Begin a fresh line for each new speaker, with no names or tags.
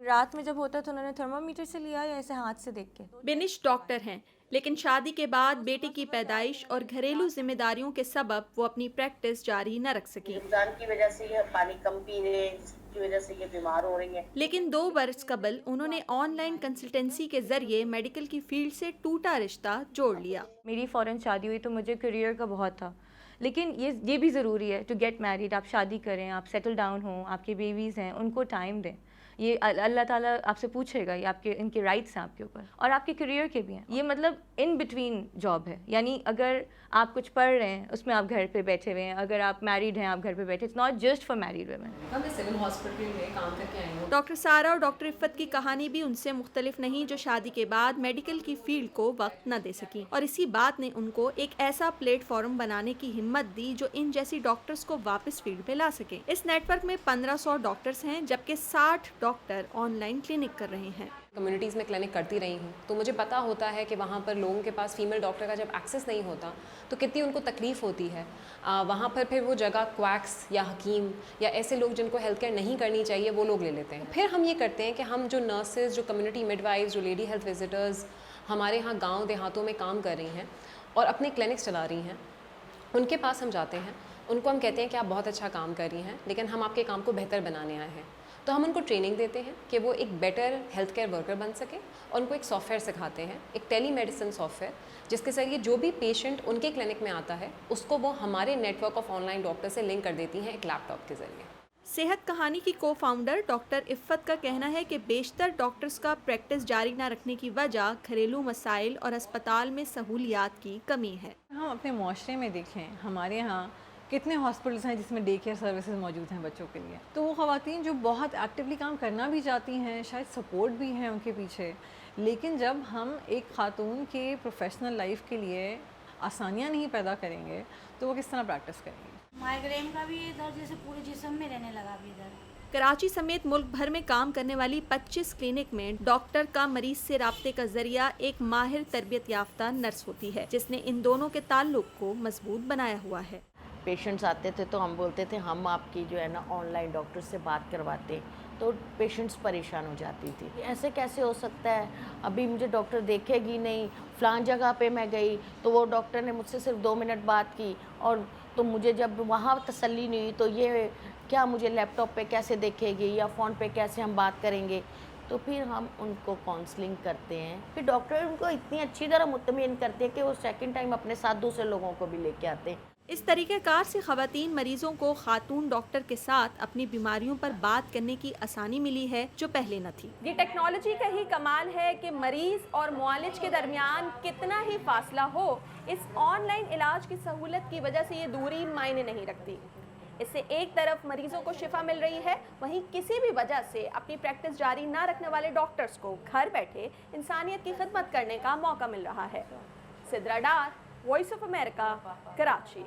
रात में जब होता तो उन्होंने थर्मामीटर से लिया या ऐसे हाथ से देख के?
बिनिश डॉक्टर हैं, लेकिन शादी के बाद बेटी की पैदाइश और घरेलू जिम्मेदारियों के सबब वो अपनी प्रैक्टिस जारी न रख सकी।
रमजान की वजह से ये पानी कम पी रहे हैं, जिसकी वजह से ये बीमार हो रही है।
लेकिन 2 बरस कबल उन्होंने ऑनलाइन कंसल्टेंसी के जरिए मेडिकल की फील्ड से टूटा रिश्ता जोड़ लिया।
मेरी फ़ौरन शादी हुई तो मुझे करियर का बहुत था, लेकिन ये भी ज़रूरी है टू गेट मैरिड। आप शादी करें, आप सेटल डाउन हों, आपके बेबीज़ हैं, उनको टाइम दें। ये अल्लाह ताला आपसे पूछेगा, ये आपके इनके राइट्स हैं आपके ऊपर, और आपके करियर के भी हैं। ये मतलब इन बिटवीन जॉब है, यानी अगर आप कुछ पढ़ रहे हैं उसमें आप घर पे बैठे हुए हैं, अगर आप मैरिड हैं आप घर पे बैठे, it's not just for married women.
मैं सिविल हॉस्पिटल में काम करके आई हूँ।
डॉक्टर सारा और डॉक्टर इफ़्फ़त की कहानी भी उनसे मुख्तलिफ नहीं, जो शादी के बाद मेडिकल की फील्ड को वक्त न दे सकी, और इसी बात ने उनको एक ऐसा प्लेटफॉर्म बनाने की हिम्मत दी जो इन जैसी डॉक्टर्स को वापस फील्ड पे ला सके। इस नेटवर्क में 1500 डॉक्टर्स हैं, जबकि 60 डॉक्टर ऑनलाइन क्लिनिक कर रहे हैं।
कम्युनिटीज़ में क्लिनिक करती रही हूँ, तो मुझे पता होता है कि वहाँ पर लोगों के पास फीमेल डॉक्टर का जब एक्सेस नहीं होता तो कितनी उनको तकलीफ़ होती है। वहाँ पर फिर वो जगह क्वैक्स या हकीम या ऐसे लोग जिनको हेल्थ केयर नहीं करनी चाहिए वो लोग ले लेते हैं। फिर हम ये करते हैं कि हम जो नर्सेज, जो कम्युनिटी मिडवाइज, जो लेडी हेल्थ विजिटर्स हमारे यहाँ गाँव देहातों में काम कर रही हैं और अपने क्लिनिक्स चला रही हैं, उनके पास हम जाते हैं। उनको हम कहते हैं कि आप बहुत अच्छा काम कर रही हैं, लेकिन हम आपके काम को बेहतर बनाने आए हैं। तो हम उनको ट्रेनिंग देते हैं कि वो एक बेटर हेल्थ केयर वर्कर बन सके, और उनको एक सॉफ्टवेयर सिखाते हैं, एक टेली मेडिसिन सॉफ्टवेयर, जिसके ज़रिए जो भी पेशेंट उनके क्लिनिक में आता है उसको वो हमारे नेटवर्क ऑफ ऑनलाइन डॉक्टर से लिंक कर देती हैं एक लैपटॉप के ज़रिए।
सेहत कहानी की को फाउंडर डॉक्टर इफ़्फ़त का कहना है कि बेशतर डॉक्टर्स का प्रैक्टिस जारी न रखने की वजह घरेलू मसाइल और अस्पताल में सहूलियात की कमी है।
हम अपने माशरे में देखें, हमारे यहाँ कितने हॉस्पिटल्स हैं जिसमें डे केयर सर्विसेज मौजूद हैं बच्चों के लिए। तो वो ख़वातीन जो बहुत एक्टिवली काम करना भी चाहती हैं, शायद सपोर्ट भी है उनके पीछे, लेकिन जब हम एक खातून के प्रोफेशनल लाइफ के लिए आसानियाँ नहीं पैदा करेंगे तो वो किस तरह प्रैक्टिस करेंगे।
माइग्रेन का भी दर्द जैसे पूरे जिस्म में रहने लगा अभी इधर।
कराची समेत मुल्क भर में काम करने वाली 25 क्लिनिक में डॉक्टर का मरीज से राब्ते का जरिया एक माहिर तरबियत याफ्ता नर्स होती है, जिसने इन दोनों के ताल्लुक को मजबूत बनाया हुआ है।
पेशेंट्स आते थे तो हम बोलते थे हम आपकी जो है ना ऑनलाइन डॉक्टर से बात करवाते, तो पेशेंट्स परेशान हो जाती थी, ऐसे कैसे हो सकता है, अभी मुझे डॉक्टर देखेगी नहीं, फ़लान जगह पे मैं गई तो वो डॉक्टर ने मुझसे सिर्फ 2 मिनट बात की, और तो मुझे जब वहाँ तसल्ली नहीं हुई तो ये क्या मुझे लैपटॉप पे कैसे देखेगी या फ़ोन पे कैसे हम बात करेंगे। तो फिर हम उनको काउंसलिंग करते हैं, फिर डॉक्टर उनको इतनी अच्छी तरह मुतमईन करते हैं कि वो सेकंड टाइम अपने साथ दूसरे लोगों को भी लेके आते हैं।
इस तरीक़ेकार से ख़वातीन मरीजों को खातून डॉक्टर के साथ अपनी बीमारियों पर बात करने की आसानी मिली है जो पहले न थी।
ये टेक्नोलॉजी का ही कमाल है कि मरीज और मुआलिज के दरमियान कितना ही फासला हो, इस ऑनलाइन इलाज की सहूलत की वजह से ये दूरी मायने नहीं रखती। इससे एक तरफ मरीजों को शिफा मिल रही है, वहीं किसी भी वजह से अपनी प्रैक्टिस जारी ना रखने वाले डॉक्टर्स को घर बैठे इंसानियत की खिदमत करने का मौका मिल रहा है। सिद्रा डार, वॉइस ऑफ अमेरिका, कराची।